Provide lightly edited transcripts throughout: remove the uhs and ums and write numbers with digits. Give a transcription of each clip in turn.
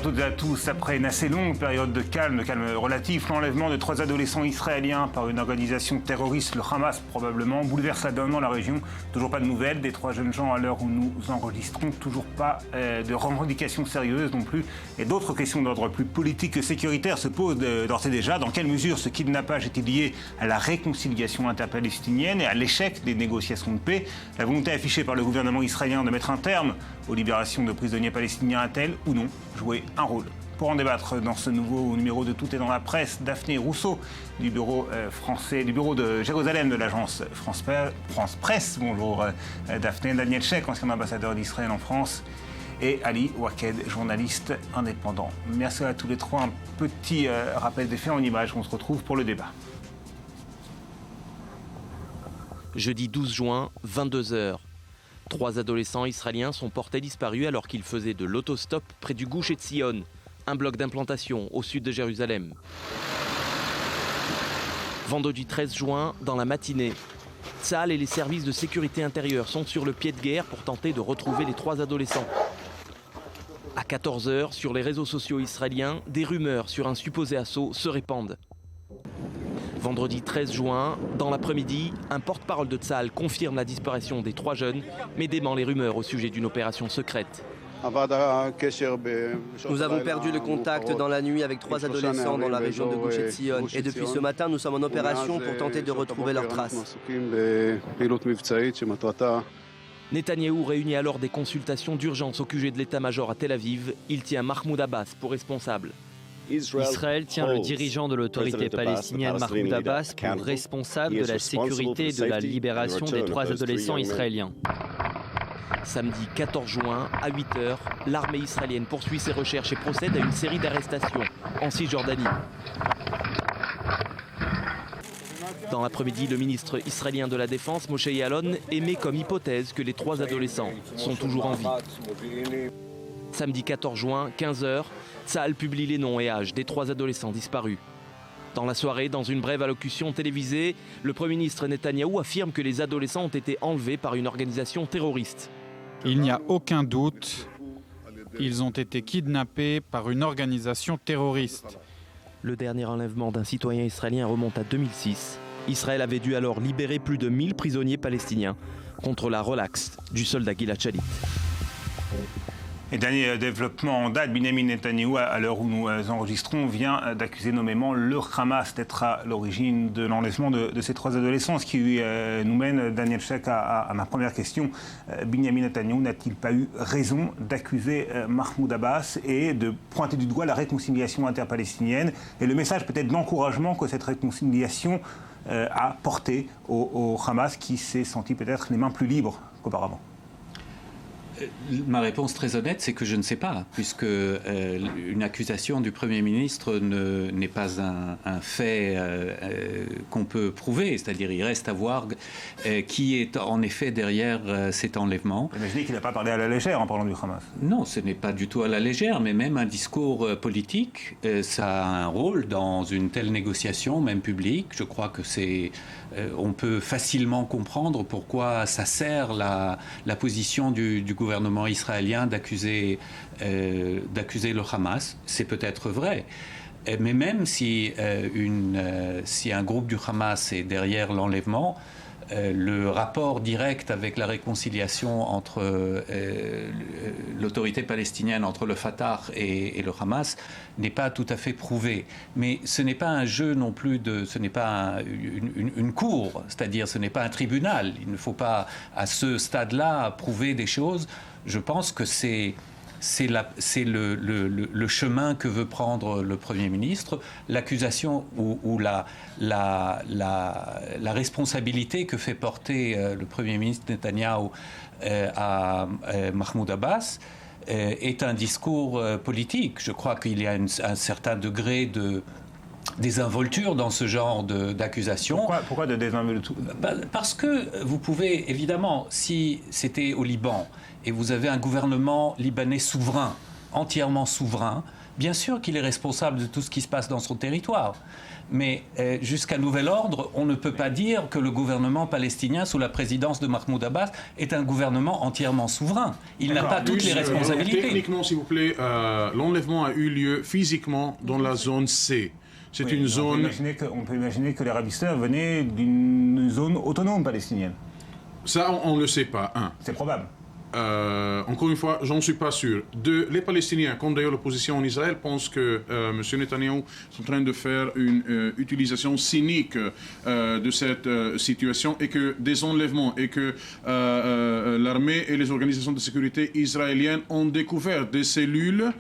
toutes et à tous. Après une assez longue période de calme relatif, l'enlèvement de 3 adolescents israéliens par une organisation terroriste, le Hamas probablement, bouleverse la donne dans la région. Toujours pas de nouvelles des 3 jeunes gens à l'heure où nous enregistrons. Toujours pas de revendications sérieuses non plus. Et d'autres questions d'ordre plus politique que sécuritaire se posent d'ores et déjà. Dans quelle mesure ce kidnappage est-il lié à la réconciliation interpalestinienne et à l'échec des négociations de paix? La volonté affichée par le gouvernement israélien de mettre un terme aux libérations de prisonniers palestiniens a-t-elle ou non joué un rôle? Pour en débattre dans ce nouveau numéro de Tout est dans la presse, Daphné Rousseau du bureau de Jérusalem de l'agence France Presse. Bonjour Daphné. Daniel Sheikh, ancien ambassadeur d'Israël en France, et Ali Waked, journaliste indépendant. Merci à tous les trois. Un petit rappel des faits en images. On se retrouve pour le débat. Jeudi 12 juin, 22h. 3 adolescents israéliens sont portés disparus alors qu'ils faisaient de l'autostop près du Gush Etzion, un bloc d'implantation au sud de Jérusalem. Vendredi 13 juin, dans la matinée, Tsahal et les services de sécurité intérieure sont sur le pied de guerre pour tenter de retrouver les 3 adolescents. À 14h, sur les réseaux sociaux israéliens, des rumeurs sur un supposé assaut se répandent. Vendredi 13 juin, dans l'après-midi, un porte-parole de Tsahal confirme la disparition des 3 jeunes, mais dément les rumeurs au sujet d'une opération secrète. Nous avons perdu le contact dans la nuit avec 3 adolescents dans la région de Gush Etzion. Et depuis ce matin, nous sommes en opération pour tenter de retrouver leurs traces. Netanyahou réunit alors des consultations d'urgence au QG de l'état-major à Tel Aviv. Il tient Mahmoud Abbas pour responsable. Israël tient le dirigeant de l'autorité palestinienne Mahmoud Abbas pour responsable de la sécurité et de la libération des 3 adolescents israéliens. Samedi 14 juin, à 8h, l'armée israélienne poursuit ses recherches et procède à une série d'arrestations en Cisjordanie. Dans l'après-midi, le ministre israélien de la Défense, Moshe Yaalon, émet comme hypothèse que les 3 adolescents sont toujours en vie. Samedi 14 juin, 15h, Tsahal publie les noms et âges des 3 adolescents disparus. Dans la soirée, dans une brève allocution télévisée, le Premier ministre Netanyahou affirme que les adolescents ont été enlevés par une organisation terroriste. Il n'y a aucun doute, ils ont été kidnappés par une organisation terroriste. Le dernier enlèvement d'un citoyen israélien remonte à 2006. Israël avait dû alors libérer plus de 1000 prisonniers palestiniens contre la relaxe du soldat Gilad Shalit. Et dernier développement en date, Binyamin Netanyahou, à l'heure où nous enregistrons, vient d'accuser nommément le Hamas d'être à l'origine de l'enlèvement de ces 3 adolescents. Ce qui nous mène, Daniel Sheikh, à ma première question. Binyamin Netanyahou n'a-t-il pas eu raison d'accuser Mahmoud Abbas et de pointer du doigt la réconciliation interpalestinienne et le message peut-être d'encouragement que cette réconciliation a porté au Hamas qui s'est senti peut-être les mains plus libres qu'auparavant? Ma réponse très honnête, c'est que je ne sais pas, puisque une accusation du Premier ministre n'est pas un fait qu'on peut prouver. C'est-à-dire il reste à voir qui est en effet derrière cet enlèvement. Imaginez qu'il n'a pas parlé à la légère en parlant du Hamas. Non, ce n'est pas du tout à la légère, mais même un discours politique, ça a un rôle dans une telle négociation, même publique. Je crois que on peut facilement comprendre pourquoi ça sert la position du gouvernement israélien d'accuser le Hamas. C'est peut-être vrai. Mais même si un groupe du Hamas est derrière l'enlèvement, le rapport direct avec la réconciliation entre l'autorité palestinienne, entre le Fatah et le Hamas, n'est pas tout à fait prouvé. Mais ce n'est pas un jeu non plus, ce n'est pas une cour, c'est-à-dire ce n'est pas un tribunal. Il ne faut pas, à ce stade-là, prouver des choses. Je pense que c'est le chemin que veut prendre le Premier ministre, l'accusation ou la responsabilité que fait porter le Premier ministre Netanyahou à Mahmoud Abbas est un discours politique. Je crois qu'il y a un certain degré de désinvolture dans ce genre d'accusation. Pourquoi de désinvolture? Parce que vous pouvez, évidemment, si c'était au Liban, et vous avez un gouvernement libanais souverain, entièrement souverain, Bien sûr qu'il est responsable de tout ce qui se passe dans son territoire. Mais jusqu'à nouvel ordre, on ne peut pas dire que le gouvernement palestinien sous la présidence de Mahmoud Abbas est un gouvernement entièrement souverain. Il n'a pas toutes les responsabilités. Techniquement, s'il vous plaît, l'enlèvement a eu lieu physiquement dans la zone C. C'est une zone... On peut imaginer que les ravisseurs venaient d'une zone autonome palestinienne. Ça, on ne le sait pas. C'est probable. Encore une fois, j'en suis pas sûr. Les Palestiniens, comme d'ailleurs l'opposition en Israël, pensent que M. Netanyahou est en train de faire une utilisation cynique de cette situation et que des enlèvements et que l'armée et les organisations de sécurité israéliennes ont découvert des cellules.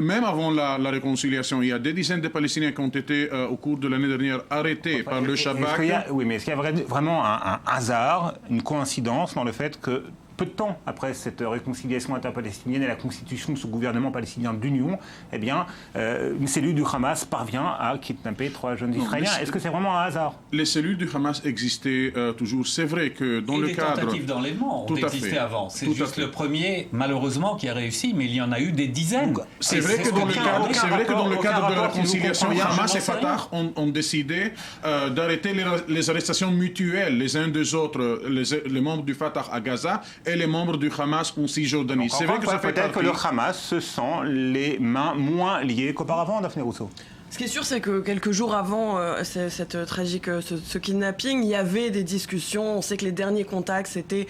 Même avant la réconciliation, il y a des dizaines de Palestiniens qui ont été, au cours de l'année dernière, arrêtés par le Shabak. Oui, mais est-ce qu'il y a vraiment un hasard, une coïncidence dans le fait que peu de temps après cette réconciliation interpalestinienne et la constitution de ce gouvernement palestinien d'union, eh bien, une cellule du Hamas parvient à kidnapper 3 jeunes Israéliens. Est-ce que c'est vraiment un hasard? Les cellules du Hamas existaient toujours. C'est vrai que dans le cadre... les tentatives d'enlèvement ont existé avant. C'est juste le premier, malheureusement, qui a réussi, mais il y en a eu des dizaines. C'est vrai que dans le cadre de la réconciliation, Hamas et Fatah ont décidé d'arrêter les arrestations mutuelles les uns des autres, les membres du Fatah à Gaza et les membres du Hamas en Cisjordanie. C'est vrai que ça peut-être que le Hamas se sent les mains moins liées qu'auparavant, Daphné Rousseau. Ce qui est sûr, c'est que quelques jours avant cette tragique, ce kidnapping, il y avait des discussions. On sait que les derniers contacts, c'était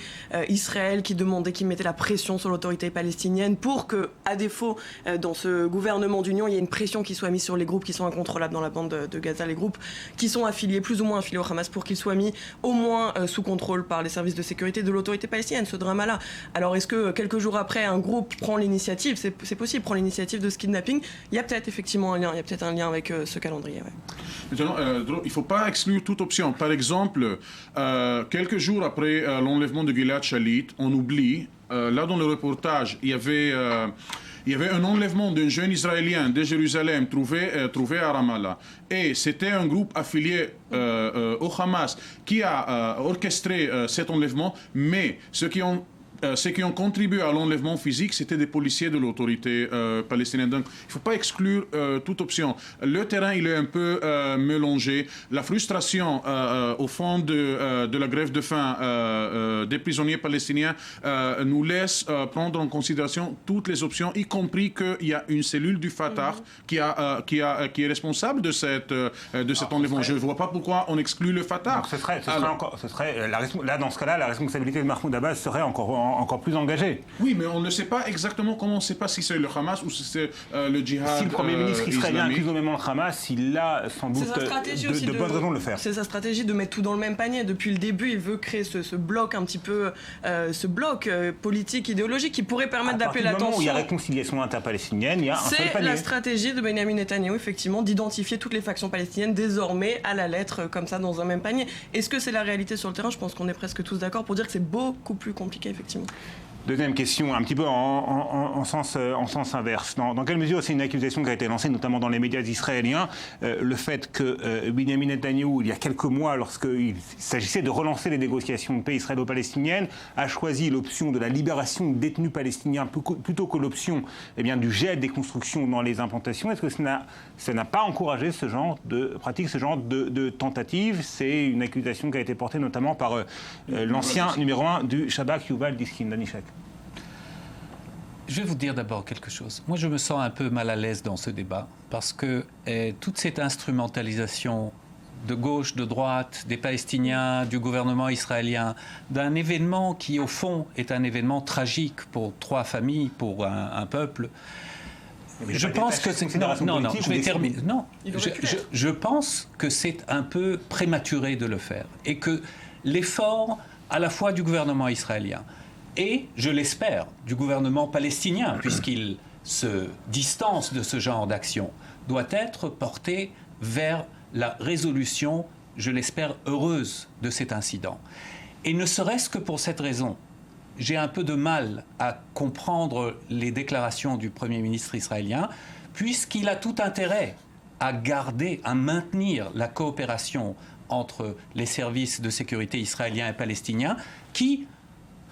Israël qui mettait la pression sur l'autorité palestinienne pour que, à défaut, dans ce gouvernement d'union, il y ait une pression qui soit mise sur les groupes qui sont incontrôlables dans la bande de Gaza, les groupes qui sont plus ou moins affiliés au Hamas, pour qu'ils soient mis au moins sous contrôle par les services de sécurité de l'autorité palestinienne, ce drama-là. Alors, est-ce que quelques jours après, un groupe prend l'initiative, c'est possible, prend l'initiative de ce kidnapping? Il y a peut-être effectivement un lien, avec ce calendrier. Maintenant, il ne faut pas exclure toute option. Par exemple, quelques jours après l'enlèvement de Gilad Shalit, on oublie, là dans le reportage, il y avait un enlèvement d'un jeune Israélien de Jérusalem trouvé à Ramallah. Et c'était un groupe affilié au Hamas qui a orchestré cet enlèvement, mais ceux qui ont contribué à l'enlèvement physique, c'était des policiers de l'autorité palestinienne. Donc, il ne faut pas exclure toute option. Le terrain, il est un peu mélangé. La frustration au fond de la grève de faim des prisonniers palestiniens nous laisse prendre en considération toutes les options, y compris qu'il y a une cellule du Fatah qui est responsable de cet enlèvement. Je ne vois pas pourquoi on exclut le Fatah. Là, dans ce cas-là, la responsabilité de Mahmoud Abbas serait encore plus engagé. Oui, mais on ne sait pas exactement comment, on ne sait pas si c'est le Hamas ou si c'est le djihad. Si le Premier ministre israélien accuse nommément le Hamas, il a sans doute de bonnes raisons de le faire. C'est sa stratégie de mettre tout dans le même panier. Depuis le début, il veut créer ce bloc un petit peu, politique, idéologique qui pourrait permettre d'appeler l'attention. Où il y a réconciliation interpalestinienne, il y a un seul panier. C'est la stratégie de Benjamin Netanyahou, effectivement, d'identifier toutes les factions palestiniennes désormais à la lettre, comme ça, dans un même panier. Est-ce que c'est la réalité sur le terrain? Je pense qu'on est presque tous d'accord pour dire que c'est beaucoup plus compliqué, effectivement. Deuxième question, un petit peu en sens inverse. Dans quelle mesure c'est une accusation qui a été lancée, notamment dans les médias israéliens, le fait que Benjamin Netanyahou, il y a quelques mois, lorsqu'il s'agissait de relancer les négociations de paix israélo-palestiniennes, a choisi l'option de la libération de détenus palestiniens plutôt que l'option du gel des constructions dans les implantations? Est-ce que ça n'a pas encouragé ce genre de pratique, ce genre de tentative? C'est une accusation qui a été portée notamment par l'ancien numéro 1 du Shabak, Yuval Diskin. Danishek. Je vais vous dire d'abord quelque chose. Moi, je me sens un peu mal à l'aise dans ce débat parce que toute cette instrumentalisation de gauche, de droite, des Palestiniens, du gouvernement israélien, d'un événement qui, au fond, est un événement tragique pour 3 familles, pour un peuple. Je pense que c'est... Non, je vais terminer. Non, je pense que c'est un peu prématuré de le faire et que l'effort, à la fois du gouvernement israélien, et, je l'espère, du gouvernement palestinien, puisqu'il se distance de ce genre d'action, doit être porté vers la résolution, je l'espère, heureuse de cet incident. Et ne serait-ce que pour cette raison, j'ai un peu de mal à comprendre les déclarations du Premier ministre israélien, puisqu'il a tout intérêt à maintenir la coopération entre les services de sécurité israéliens et palestiniens, qui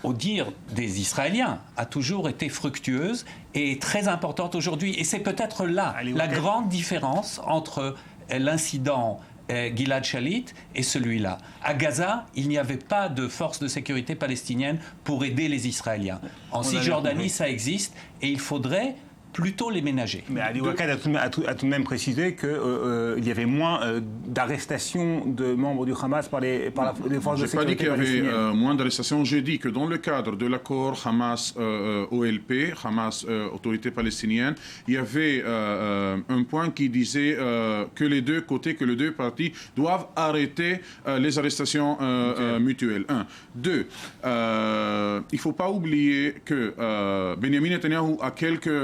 au dire des Israéliens, a toujours été fructueuse et très importante aujourd'hui. Et c'est peut-être là la grande différence entre l'incident Gilad Shalit et celui-là. À Gaza, il n'y avait pas de force de sécurité palestinienne pour aider les Israéliens. En Cisjordanie, ça existe et il faudrait plutôt les ménager. Mais Ali Wakad a tout de même précisé qu'il y avait moins d'arrestations de membres du Hamas par les forces de sécurité palestiniennes. Je n'ai pas dit qu'il y avait moins d'arrestations. J'ai dit que dans le cadre de l'accord Hamas-OLP, Hamas Autorité palestinienne, il y avait un point qui disait que les deux côtés, que les deux parties doivent arrêter les arrestations mutuelles. 1. 2. Il ne faut pas oublier que Benjamin Netanyahu,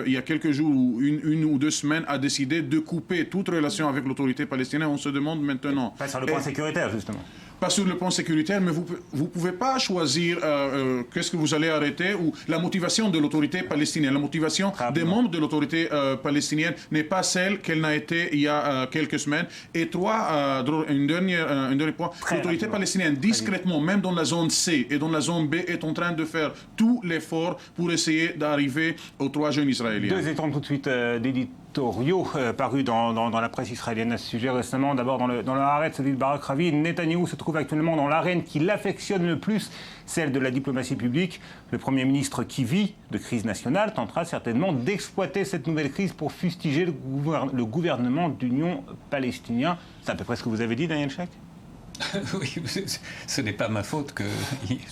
il y a quelques jours ou une ou 2 semaines, a décidé de couper toute relation avec l'autorité palestinienne. On se demande maintenant... Pas sur le point sécuritaire, justement. Pas sur le plan sécuritaire, mais vous ne pouvez pas choisir qu'est-ce que vous allez arrêter ou la motivation de l'autorité palestinienne. La motivation des membres de l'autorité palestinienne n'est pas celle qu'elle n'a été il y a quelques semaines. Et 3, un dernier point, l'autorité palestinienne, discrètement, même dans la zone C et dans la zone B, est en train de faire tout l'effort pour essayer d'arriver aux 3 jeunes Israéliens. 2 exemples tout de suite d'éditoriaux parus dans la presse israélienne à ce sujet récemment. D'abord dans le Haaretz, celui de Barak Ravi. Netanyahou se trouve actuellement dans l'arène qui l'affectionne le plus, celle de la diplomatie publique. Le Premier ministre qui vit de crise nationale tentera certainement d'exploiter cette nouvelle crise pour fustiger le gouvernement d'union palestinien. C'est à peu près ce que vous avez dit, Daniel Sheikh ? Oui, ce n'est pas ma faute que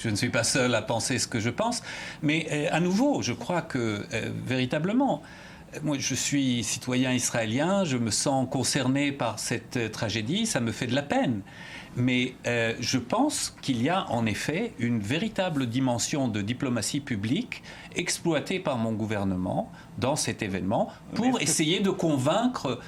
je ne suis pas seul à penser ce que je pense. Mais à nouveau, je crois que véritablement, moi je suis citoyen israélien, je me sens concerné par cette tragédie, ça me fait de la peine. Mais je pense qu'il y a en effet une véritable dimension de diplomatie publique exploitée par mon gouvernement dans cet événement pour essayer de convaincre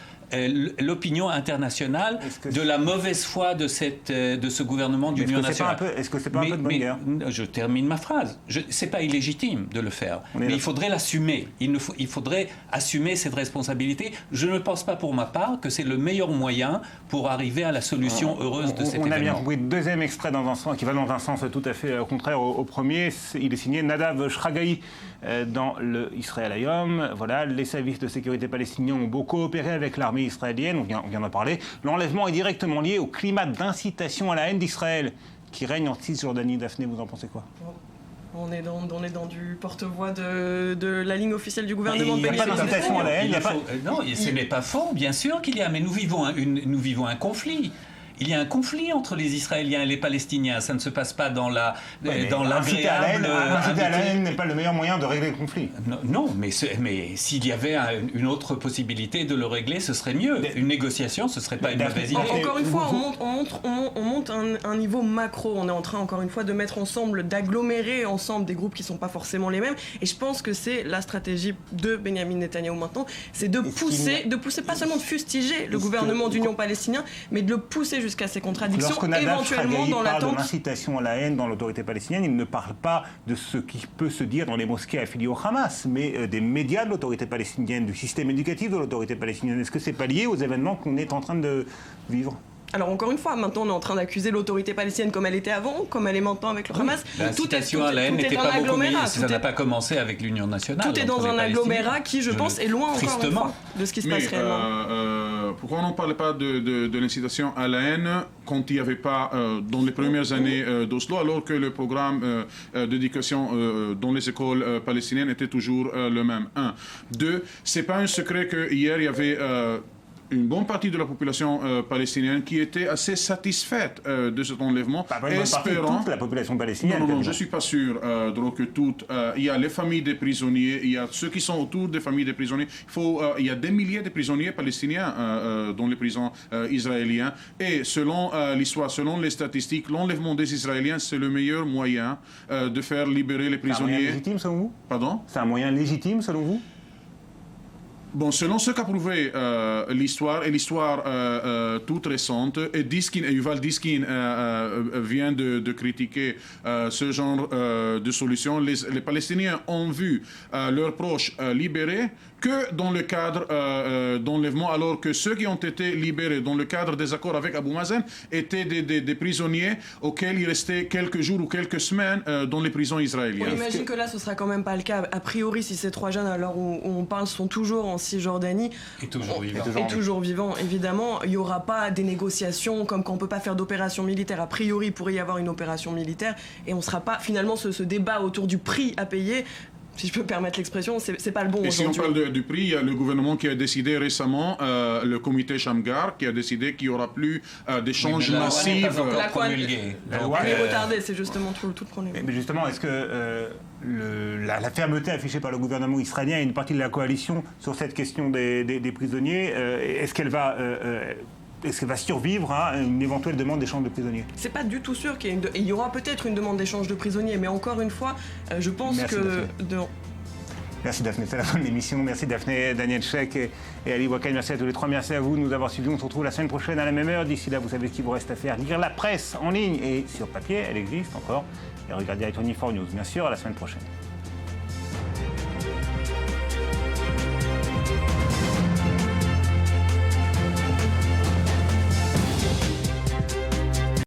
l'opinion internationale de la mauvaise foi de ce gouvernement d'union nationale. Est-ce que c'est pas un peu de bonne guerre ? Je termine ma phrase. C'est pas illégitime de le faire, mais il faudrait l'assumer. Il faudrait assumer cette responsabilité. Je ne pense pas pour ma part que c'est le meilleur moyen pour arriver à la solution heureuse de cet événement. On a bien compris. Deuxième extrait qui va dans un sens tout à fait contraire au premier. Il est signé Nadav Shragaï dans le Israël Hayom. Voilà, les services de sécurité palestiniens ont beaucoup coopéré avec l'armée israélienne, on vient d'en parler. L'enlèvement est directement lié au climat d'incitation à la haine d'Israël qui règne en Cisjordanie. Daphné, vous en pensez quoi ? On est dans du porte-voix de la ligne officielle du gouvernement. Il n'y a pas d'incitation à la haine. Non, ce n'est pas faux, bien sûr qu'il y a, mais nous vivons un conflit. Il y a un conflit entre les Israéliens et les Palestiniens. Ça ne se passe pas dans l'agréable... Inciter à la haine n'est pas le meilleur moyen de régler le conflit. Non, mais s'il y avait une autre possibilité de le régler, ce serait mieux. Une négociation, ce ne serait pas une mauvaise idée. Encore une fois, on monte un niveau macro. On est en train, encore une fois, de mettre ensemble, d'agglomérer ensemble des groupes qui ne sont pas forcément les mêmes. Et je pense que c'est la stratégie de Benjamin Netanyahou maintenant. C'est de pousser, pas seulement de fustiger le gouvernement d'union palestinien, mais de le pousser jusqu'à ces contradictions, éventuellement dans l'attente. De l'incitation à la haine dans l'autorité palestinienne, il ne parle pas de ce qui peut se dire dans les mosquées affiliées au Hamas, mais des médias de l'autorité palestinienne, du système éducatif de l'autorité palestinienne. Est-ce que c'est pas lié aux événements qu'on est en train de vivre ? Alors encore une fois, maintenant on est en train d'accuser l'autorité palestinienne comme elle était avant, comme elle est maintenant avec le Hamas. L'incitation à la haine n'était pas beaucoup mieux, ça n'a pas commencé avec l'Union nationale. Tout est dans un agglomérat qui, je pense, est loin encore une fois de ce qui se passe réellement. Pourquoi on ne parlait pas de l'incitation à la haine quand il n'y avait pas, dans les premières années d'Oslo, alors que le programme d'éducation dans les écoles palestiniennes était toujours le même. 1. 2. C'est pas un secret qu'hier il y avait une bonne partie de la population palestinienne qui était assez satisfaite de cet enlèvement, espérant toute la population palestinienne. Non, je suis pas sûr que toute. Il y a les familles des prisonniers, il y a ceux qui sont autour des familles des prisonniers. Il y a des milliers de prisonniers palestiniens dans les prisons israéliennes. Et selon l'histoire, selon les statistiques, l'enlèvement des Israéliens, c'est le meilleur moyen de faire libérer les prisonniers. C'est un moyen légitime selon vous ? Pardon ? C'est un moyen légitime selon vous ? Bon, selon ce qu'a prouvé l'histoire, et l'histoire toute récente, et Yuval Diskin vient de critiquer ce genre de solution, les Palestiniens ont vu leurs proches libérés que dans le cadre d'enlèvement, alors que ceux qui ont été libérés dans le cadre des accords avec Abou Mazen étaient des prisonniers auxquels il restait quelques jours ou quelques semaines dans les prisons israéliennes. On imagine que là, ce sera quand même pas le cas. A priori, si ces 3 jeunes, à l'heure où on parle, sont toujours en Cisjordanie Et toujours vivants, évidemment, il n'y aura pas des négociations comme quand on ne peut pas faire d'opération militaire. A priori, il pourrait y avoir une opération militaire et on ne sera pas finalement ce débat autour du prix à payer. Si je peux me permettre l'expression, c'est pas le bon. Et si on parle du prix, il y a le gouvernement qui a décidé récemment, le comité Shamgar, qui a décidé qu'il n'y aura plus d'échanges massifs. La loi est retardée, c'est justement tout le problème. Mais justement, est-ce que la fermeté affichée par le gouvernement israélien et une partie de la coalition sur cette question des prisonniers, est-ce qu'elle va survivre à une éventuelle demande d'échange de prisonniers? C'est pas du tout sûr qu'il y aura peut-être une demande d'échange de prisonniers, mais encore une fois, je pense Merci Daphné, c'est la fin de l'émission. Merci Daphné, Daniel Sheikh et Ali Ouakane. Merci à tous les trois. Merci à vous de nous avoir suivis. On se retrouve la semaine prochaine à la même heure. D'ici là, vous savez ce qu'il vous reste à faire. Lire la presse en ligne et sur papier, elle existe encore. Et regardez iTunes4News, bien sûr, à la semaine prochaine.